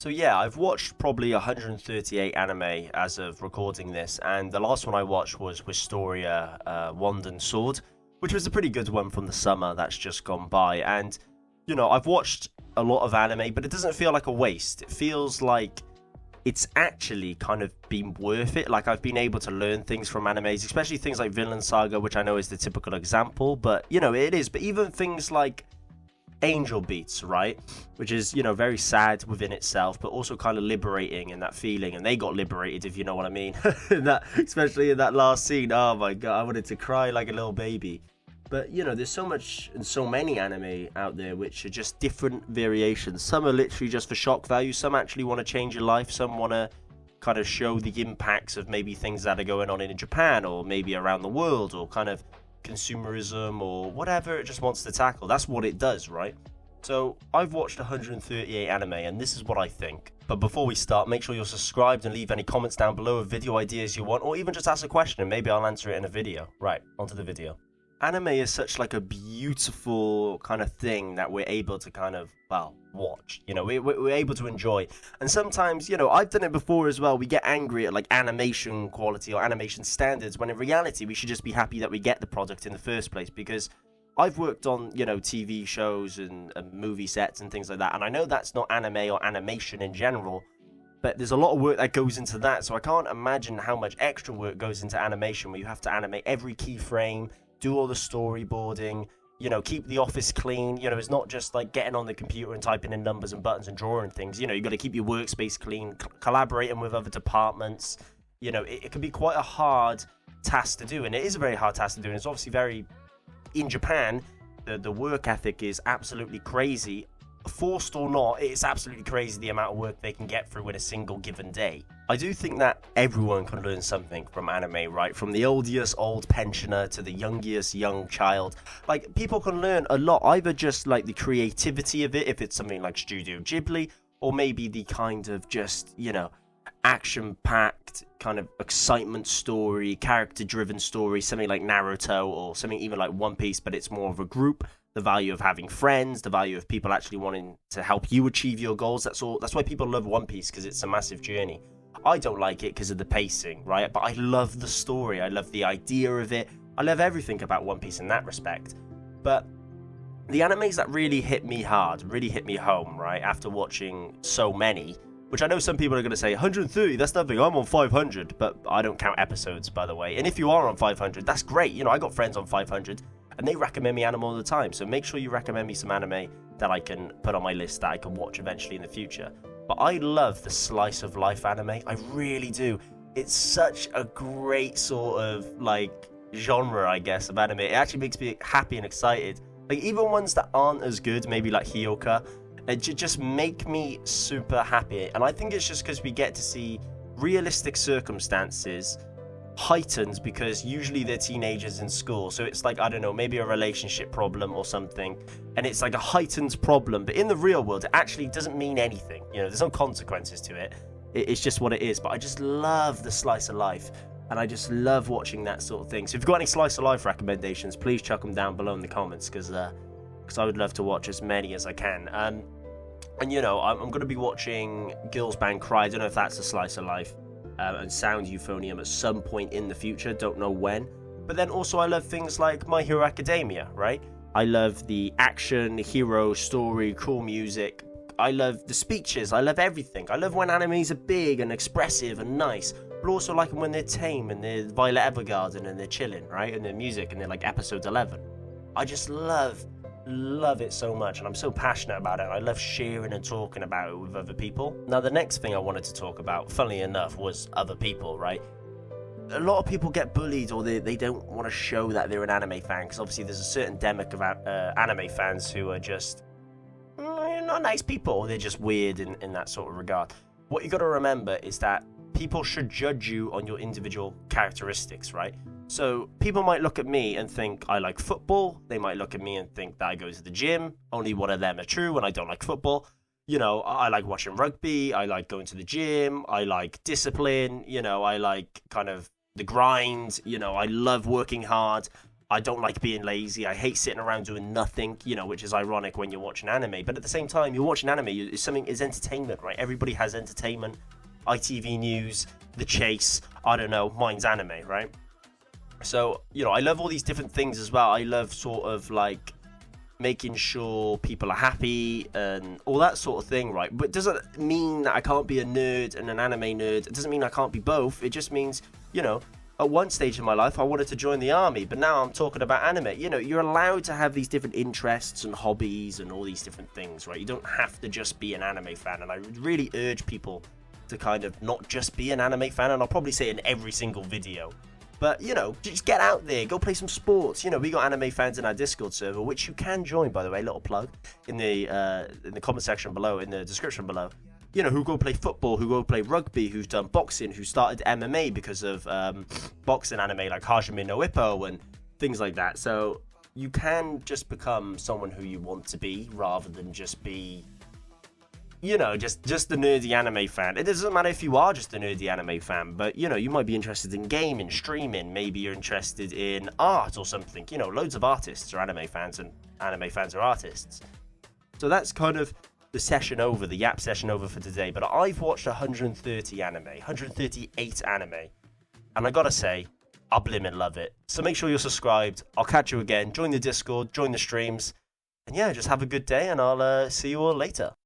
So yeah, I've watched probably 138 anime as of recording this, and the last one I watched was Wistoria Wand and Sword, which was a pretty good one from the summer that's just gone by. And I've watched a lot of anime, but it doesn't feel like a waste. It feels like it's actually kind of been worth it. Like I've been able to learn things from animes, especially things like Vinland Saga, which I know is the typical example, but it is. But even things like Angel Beats, right? Which is, very sad within itself, but also kind of liberating in that feeling. And they got liberated, if you know what I mean. Especially in that last scene. Oh my god, I wanted to cry like a little baby. But, there's so much and so many anime out there which are just different variations. Some are literally just for shock value. Some actually want to change your life. Some want to kind of show the impacts of maybe things that are going on in Japan or maybe around the world, or kind of consumerism or whatever it just wants to tackle. That's what it does, right? So I've watched 138 anime and this is what I think. But before we start, make sure you're subscribed and leave any comments down below of video ideas you want, or even just ask a question and maybe I'll answer it in a video. Right, onto the video. Anime is such like a beautiful kind of thing that we're able to kind of, watch. We're able to enjoy. And sometimes, I've done it before as well. We get angry at like animation quality or animation standards, when in reality we should just be happy that we get the product in the first place. Because I've worked on, TV shows and movie sets and things like that. And I know that's not anime or animation in general, but there's a lot of work that goes into that. So I can't imagine how much extra work goes into animation, where you have to animate every keyframe, do all the storyboarding, keep the office clean. It's not just like getting on the computer and typing in numbers and buttons and drawing things. You got to keep your workspace clean, collaborating with other departments. It can be quite a hard task to do, and it is a very hard task to do. And it's obviously very, in Japan, the work ethic is absolutely crazy. Forced or not, it's absolutely crazy the amount of work they can get through in a single given day. I do think that everyone can learn something from anime, right? From the oldest old pensioner to the youngest young child. Like, people can learn a lot, either just like the creativity of it, if it's something like Studio Ghibli, or maybe the kind of just, action-packed kind of excitement story, character-driven story, something like Naruto, or something even like One Piece, but it's more of a group. The value of having friends, the value of people actually wanting to help you achieve your goals. That's all. That's why people love One Piece, because it's a massive journey. I don't like it because of the pacing, right? But I love the story. I love the idea of it. I love everything about One Piece in that respect. But the animes that really hit me hard, really hit me home, right, after watching so many, which I know some people are going to say, 130, that's nothing, I'm on 500, but I don't count episodes, by the way. And if you are on 500, that's great. I got friends on 500, and they recommend me anime all the time. So make sure you recommend me some anime that I can put on my list that I can watch eventually in the future. But I love the slice of life anime. I really do. It's such a great sort of like genre, I guess, of anime. It actually makes me happy and excited. Like, even ones that aren't as good, maybe like Hyoka, it just make me super happy. And I think it's just because we get to see realistic circumstances heightened, because usually they're teenagers in school, so it's like, I don't know, maybe a relationship problem or something, and it's like a heightened problem, but in the real world it actually doesn't mean anything. There's no consequences to it. It's just what it is. But I just love the slice of life, and I just love watching that sort of thing. So if you've got any slice of life recommendations, please chuck them down below in the comments, because I would love to watch as many as I can. And I'm going to be watching Girls Band Cry. I don't know if that's a slice of life. And Sound Euphonium at some point in the future, don't know when. But then also I love things like My Hero Academia, right? I love the action, hero story, cool music. I love the speeches, I love everything. I love when animes are big and expressive and nice, but also like when they're tame and they're Violet Evergarden and they're chilling, right? And their music, and they're like episode 11. I just love it so much, and I'm so passionate about it. I love sharing and talking about it with other people. Now, the next thing I wanted to talk about, funnily enough, was other people, right? A lot of people get bullied, or they don't want to show that they're an anime fan, because obviously there's a certain demic of anime fans who are just not nice people, or they're just weird in that sort of regard. What you got to remember is that people should judge you on your individual characteristics, right? So people might look at me and think I like football. They might look at me and think that I go to the gym. Only one of them are true, and I don't like football. I like watching rugby. I like going to the gym. I like discipline. I like kind of the grind. I love working hard. I don't like being lazy. I hate sitting around doing nothing, which is ironic when you're watching anime. But at the same time, you're watching anime. It's entertainment, right? Everybody has entertainment. ITV News, The Chase. I don't know. Mine's anime, right? So, I love all these different things as well. I love sort of like making sure people are happy and all that sort of thing, right? But it doesn't mean that I can't be a nerd and an anime nerd. It doesn't mean I can't be both. It just means, at one stage in my life, I wanted to join the army, but now I'm talking about anime. You're allowed to have these different interests and hobbies and all these different things, right? You don't have to just be an anime fan, and I really urge people to kind of not just be an anime fan, and I'll probably say it in every single video. But, just get out there, go play some sports. We got anime fans in our Discord server, which you can join, by the way, little plug, in the comment section below, in the description below. Who go play football, who go play rugby, who's done boxing, who started MMA because of boxing anime like Hajime no Ippo and things like that. So you can just become someone who you want to be rather than just be, just the nerdy anime fan. It doesn't matter if you are just a nerdy anime fan, but, you might be interested in gaming, streaming. Maybe you're interested in art or something. Loads of artists are anime fans and anime fans are artists. So that's kind of the Yap session over for today. But I've watched 138 anime. And I gotta say, I blimmin' love it. So make sure you're subscribed. I'll catch you again. Join the Discord, join the streams. And yeah, just have a good day and I'll see you all later.